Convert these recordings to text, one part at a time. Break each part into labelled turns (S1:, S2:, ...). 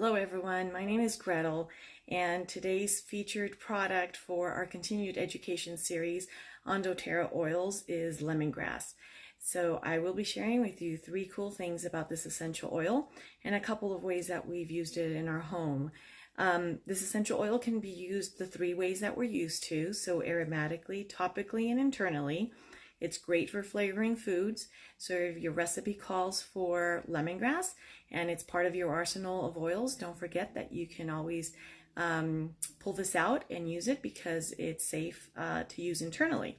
S1: Hello everyone, my name is Gretel, and today's featured product for our continued education series on doTERRA oils is lemongrass. So I will be sharing with you 3 cool things about this essential oil and a couple of ways that we've used it in our home. This essential oil can be used the 3 ways that we're used to, so aromatically, topically, and internally. It's great for flavoring foods. So if your recipe calls for lemongrass and it's part of your arsenal of oils, don't forget that you can always pull this out and use it because it's safe to use internally.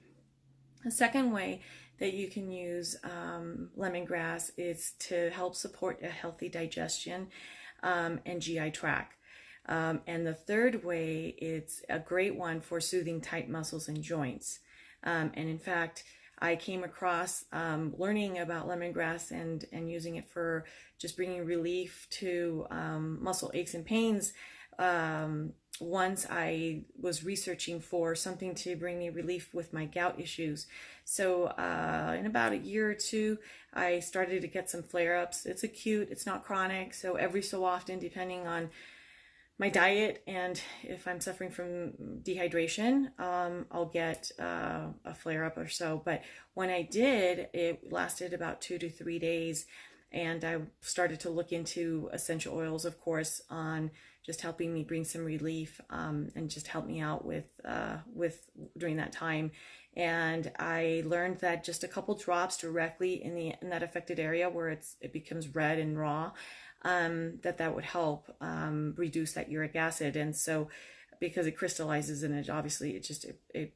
S1: The second way that you can use lemongrass is to help support a healthy digestion and GI tract. And the third way, it's a great one for soothing tight muscles and joints. And in fact, I came across learning about lemongrass and using it for just bringing relief to muscle aches and pains. Once I was researching for something to bring me relief with my gout issues. So in about a year or two, I started to get some flare-ups. It's acute, it's not chronic, so every so often, depending on my diet and if I'm suffering from dehydration, I'll get a flare-up or so. But when I did, it lasted about 2 to 3 days, and I started to look into essential oils, of course, on just helping me bring some relief and just help me out with during that time. And I learned that just a couple drops directly in that affected area where it becomes red and raw, that would help reduce that uric acid. And so because it crystallizes in it, obviously it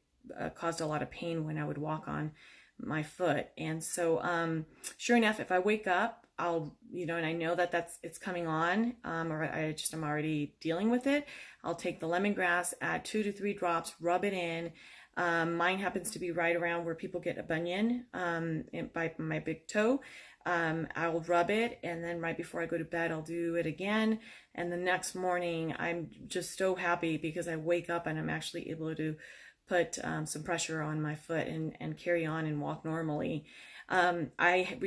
S1: caused a lot of pain when I would walk on my foot. And so sure enough, if I wake up, I'll, and I know that it's coming on, or I'm already dealing with it, I'll take the lemongrass, add 2 to 3 drops, rub it in. Mine happens to be right around where people get a bunion by my big toe. I'll rub it, and then right before I go to bed, I'll do it again. And the next morning, I'm just so happy because I wake up and I'm actually able to put some pressure on my foot and carry on and walk normally. I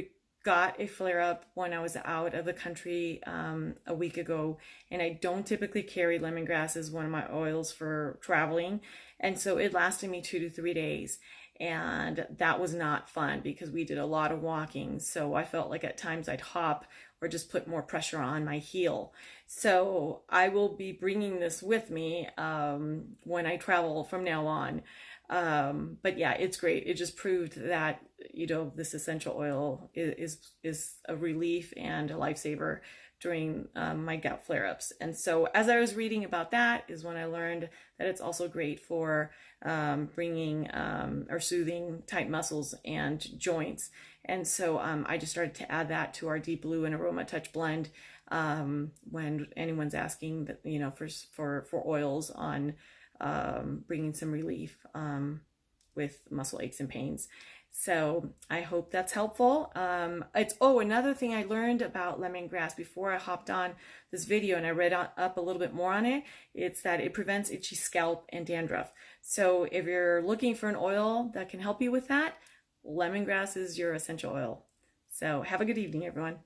S1: got a flare-up when I was out of the country a week ago, and I don't typically carry lemongrass as one of my oils for traveling, and so it lasted me 2 to 3 days. And that was not fun because we did a lot of walking. So I felt like at times I'd hop or just put more pressure on my heel. So I will be bringing this with me when I travel from now on. But yeah, it's great. It just proved that, this essential oil is a relief and a lifesaver during my gout flare-ups. And so as I was reading about that is when I learned that it's also great for bringing or soothing tight muscles and joints. And so I just started to add that to our Deep Blue and Aroma Touch blend when anyone's asking that, for oils on bringing some relief with muscle aches and pains. So I hope that's helpful. Another thing I learned about lemongrass before I hopped on this video and I read up a little bit more on it, it's that it prevents itchy scalp and dandruff. So if you're looking for an oil that can help you with that, lemongrass is your essential oil. So have a good evening, everyone.